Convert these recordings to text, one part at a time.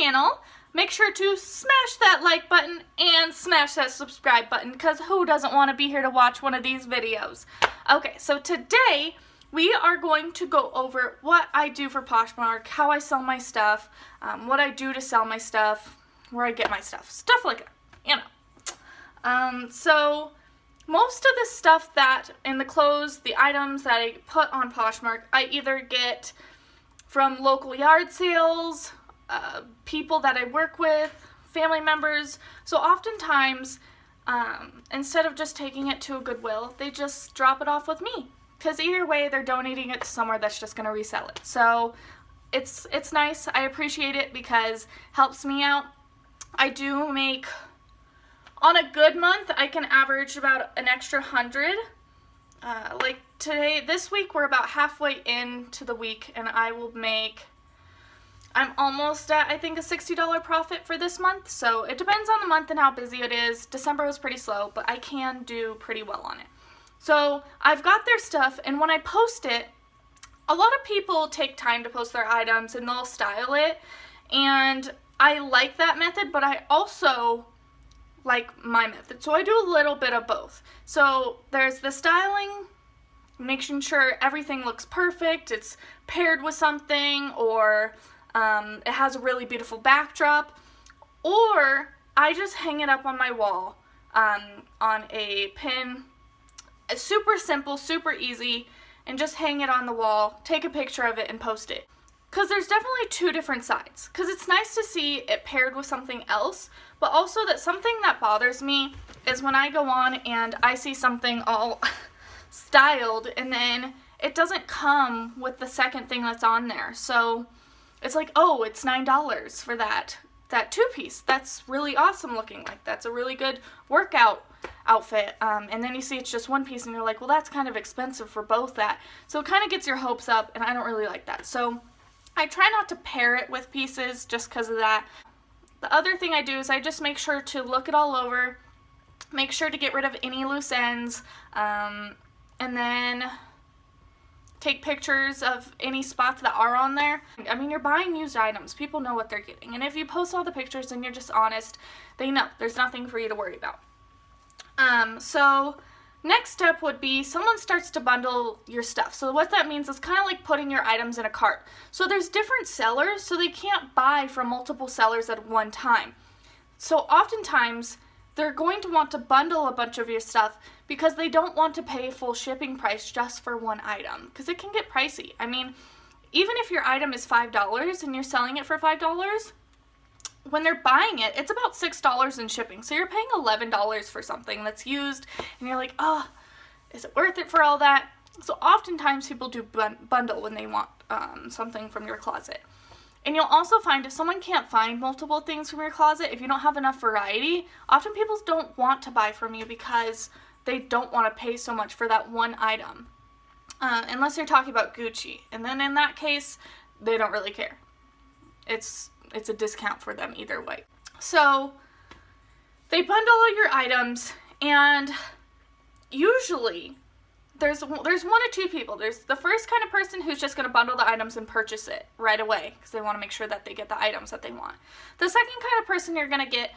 channel, make sure to smash that like button and smash that subscribe button, because who doesn't want to be here to watch one of these videos? Okay, so today we are going to go over what I do for Poshmark, how I sell my stuff, what I do to sell my stuff, where I get my stuff like that, you know. So most of the stuff that, in the clothes, the items that I put on Poshmark, I either get from local yard sales, people that I work with, family members. So oftentimes, instead of just taking it to a Goodwill, they just drop it off with me. Because either way, they're donating it to somewhere that's just going to resell it. So it's nice. I appreciate it because it helps me out. I do make, on a good month, I can average about an extra 100. Like today, this week, we're about halfway into the week, and I will make, I'm almost at, I think, a $60 profit for this month. So it depends on the month and how busy it is. December was pretty slow, but I can do pretty well on it. So I've got their stuff, and when I post it, a lot of people take time to post their items and they'll style it, and I like that method, but I also like my method. So I do a little bit of both. So there's the styling, making sure everything looks perfect, it's paired with something, or it has a really beautiful backdrop, or I just hang it up on my wall on a pin. It's super simple, super easy, and just hang it on the wall, take a picture of it, and post it. Because there's definitely two different sides. Because it's nice to see it paired with something else, but also that something that bothers me is when I go on and I see something all styled, and then it doesn't come with the second thing that's on there. So it's like, oh, it's $9 for that two-piece. That's really awesome looking. Like, that's a really good workout outfit, and then you see it's just one piece and you're like, well, that's kind of expensive for both that. So it kind of gets your hopes up, and I don't really like that. So I try not to pair it with pieces just because of that. The other thing I do is I just make sure to look it all over, make sure to get rid of any loose ends, and then take pictures of any spots that are on there. I mean, you're buying used items. People know what they're getting. And if you post all the pictures and you're just honest, they know. There's nothing for you to worry about. So next step would be someone starts to bundle your stuff. So what that means is kind of like putting your items in a cart. So there's different sellers, so they can't buy from multiple sellers at one time. So oftentimes they're going to want to bundle a bunch of your stuff because they don't want to pay full shipping price just for one item, because it can get pricey. I mean, even if your item is $5 and you're selling it for $5, when they're buying it, it's about $6 in shipping. So you're paying $11 for something that's used, and you're like, oh, is it worth it for all that? So oftentimes people do bundle when they want something from your closet. And you'll also find if someone can't find multiple things from your closet, if you don't have enough variety, often people don't want to buy from you because they don't want to pay so much for that one item. Unless you're talking about Gucci. And then in that case, they don't really care. It's a discount for them either way. So they bundle all your items, and usually there's one or two people. There's the first kind of person who's just going to bundle the items and purchase it right away because they want to make sure that they get the items that they want. The second kind of person you're going to get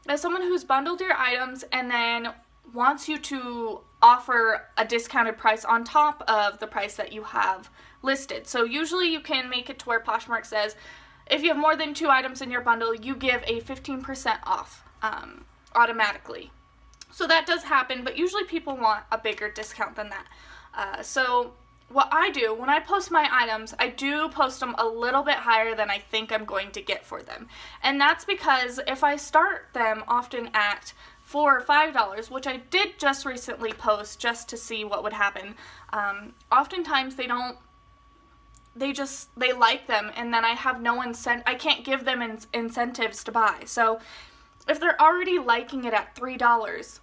is someone who's bundled your items and then wants you to offer a discounted price on top of the price that you have listed. So usually you can make it to where Poshmark says, if you have more than 2 items in your bundle, you give a 15% off automatically. So that does happen, but usually people want a bigger discount than that. So what I do, when I post my items, I do post them a little bit higher than I think I'm going to get for them. And that's because if I start them often at $4 or $5, which I did just recently post just to see what would happen, oftentimes they like them, and then I have no I can't give them incentives to buy. So if they're already liking it at $3,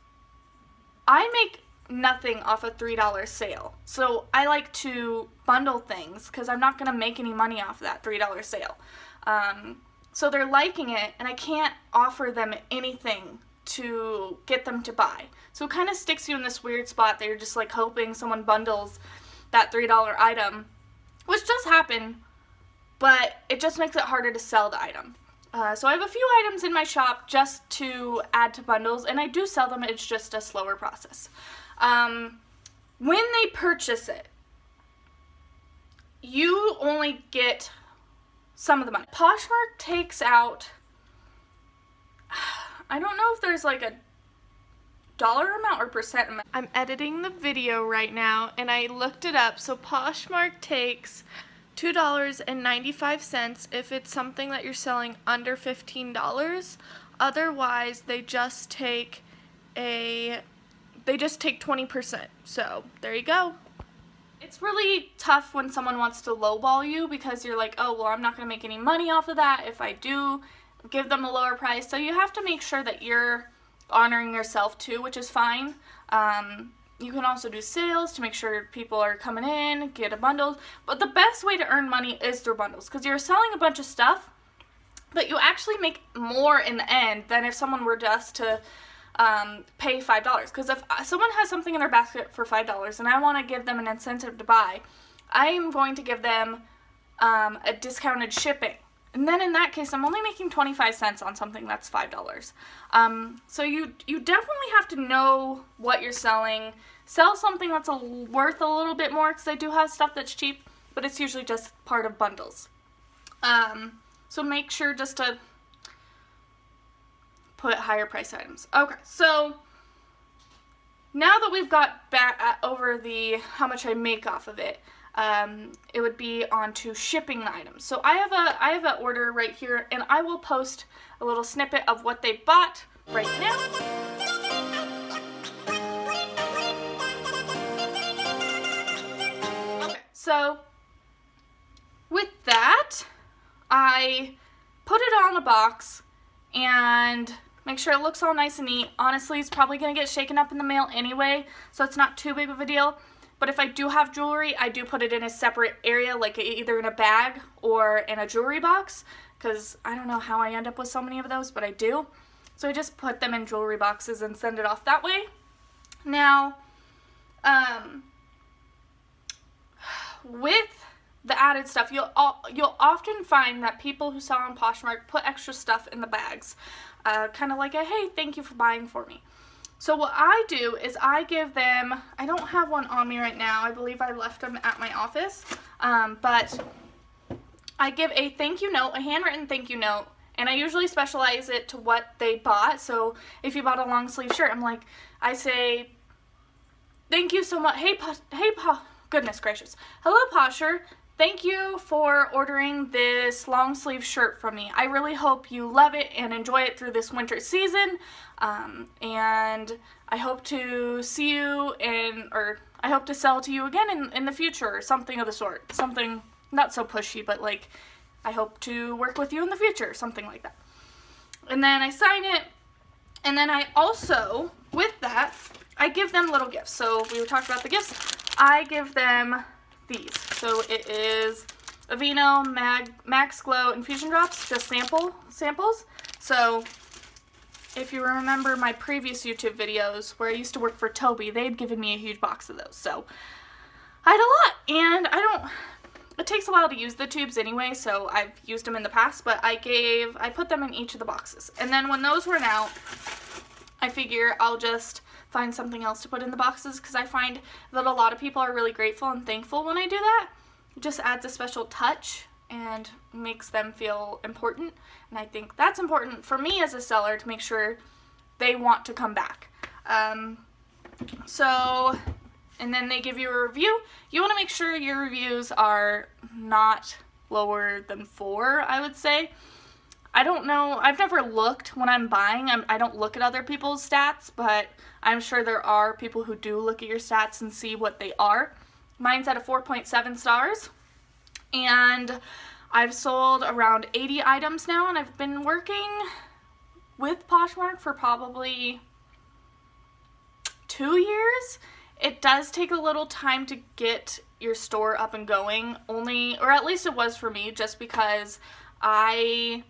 I make nothing off a $3 sale. So I like to bundle things because I'm not going to make any money off of that $3 sale. So they're liking it, and I can't offer them anything to get them to buy. So it kind of sticks you in this weird spot that you're just like hoping someone bundles that $3 item, which does happen, but it just makes it harder to sell the item. So I have a few items in my shop just to add to bundles, and I do sell them. It's just a slower process. When they purchase it, you only get some of the money. Poshmark takes out, I don't know if there's like a dollar amount or percent amount. I'm editing the video right now and I looked it up. So Poshmark takes $2.95 if it's something that you're selling under $15. Otherwise, they just take 20%. So there you go. It's really tough when someone wants to lowball you because you're like, oh, well, I'm not going to make any money off of that if I do give them a lower price. So you have to make sure that you're honoring yourself too, which is fine. You can also do sales to make sure people are coming in, get a bundle. But the best way to earn money is through bundles because you're selling a bunch of stuff, but you actually make more in the end than if someone were just to pay $5. Because if someone has something in their basket for $5 and I want to give them an incentive to buy, I am going to give them a discounted shipping. And then in that case, I'm only making 25 cents on something that's $5. So you definitely have to know what you're selling. Sell something that's worth a little bit more, because I do have stuff that's cheap, but it's usually just part of bundles. So make sure just to put higher price items. Okay, so now that we've got back over the how much I make off of it, it would be on to shipping the items. So I have an order right here, and I will post a little snippet of what they bought right now. Okay, so with that, I put it on a box and make sure it looks all nice and neat. Honestly, it's probably going to get shaken up in the mail anyway, so it's not too big of a deal. But if I do have jewelry, I do put it in a separate area, like either in a bag or in a jewelry box, because I don't know how I end up with so many of those, but I do. So I just put them in jewelry boxes and send it off that way. Now, with the added stuff, you'll often find that people who sell on Poshmark put extra stuff in the bags, kind of like a, hey, thank you for buying for me. So what I do is I give them, I don't have one on me right now, I believe I left them at my office, but I give a thank you note, a handwritten thank you note, and I usually specialize it to what they bought. So if you bought a long sleeve shirt, I say, thank you so much, goodness gracious, hello Posher, thank you for ordering this long sleeve shirt from me. I really hope you love it and enjoy it through this winter season. And I hope to see you or I hope to sell to you again in the future, or something of the sort. Something not so pushy, but like, I hope to work with you in the future, something like that. And then I sign it, and then I also, with that, I give them little gifts. So we were talking about the gifts. I give them these. So it is Aveeno Max Glow Infusion Drops, just samples. So if you remember my previous YouTube videos where I used to work for Toby, they had given me a huge box of those. So I had a lot, and it takes a while to use the tubes anyway, so I've used them in the past, but I put them in each of the boxes. And then when those run out, I figure I'll just find something else to put in the boxes, because I find that a lot of people are really grateful and thankful when I do that. It just adds a special touch and makes them feel important, and I think that's important for me as a seller to make sure they want to come back. And then they give you a review. You want to make sure your reviews are not lower than 4, I would say. I don't know, I've never looked when I'm buying. I don't look at other people's stats, but I'm sure there are people who do look at your stats and see what they are. Mine's at a 4.7 stars, and I've sold around 80 items now, and I've been working with Poshmark for probably 2 years. It does take a little time to get your store up and going, or at least it was for me, just because I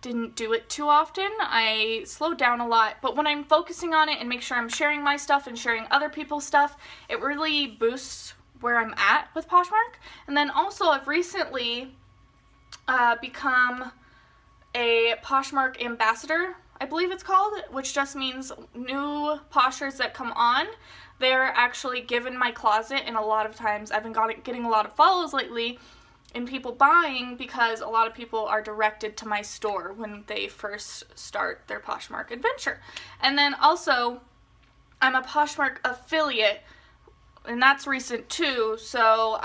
didn't do it too often. I slowed down a lot, but when I'm focusing on it and make sure I'm sharing my stuff and sharing other people's stuff, it really boosts where I'm at with Poshmark. And then also I've recently become a Poshmark ambassador, I believe it's called, which just means new Poshers that come on, they're actually given my closet, and a lot of times I've been getting a lot of follows lately and people buying because a lot of people are directed to my store when they first start their Poshmark adventure. And then also, I'm a Poshmark affiliate, and that's recent too, so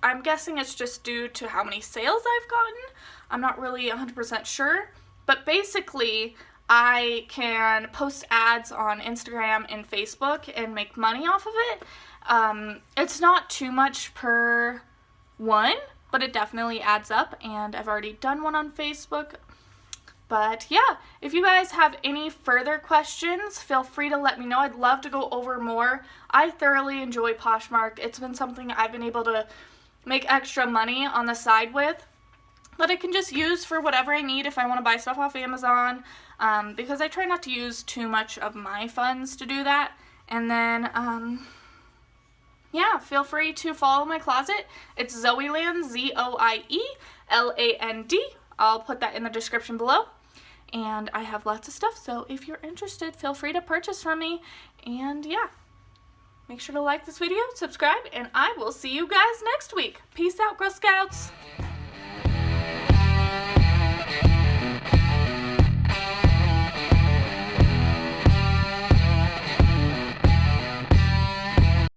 I'm guessing it's just due to how many sales I've gotten. I'm not really 100% sure, but basically I can post ads on Instagram and Facebook and make money off of it. It's not too much per one, but it definitely adds up, and I've already done one on Facebook. But yeah, if you guys have any further questions, feel free to let me know. I'd love to go over more. I thoroughly enjoy Poshmark. It's been something I've been able to make extra money on the side with that I can just use for whatever I need if I want to buy stuff off Amazon, because I try not to use too much of my funds to do that. And then, yeah, feel free to follow my closet. It's Zoieland, Zoieland. I'll put that in the description below. And I have lots of stuff, so if you're interested, feel free to purchase from me. And yeah, make sure to like this video, subscribe, and I will see you guys next week. Peace out, Girl Scouts!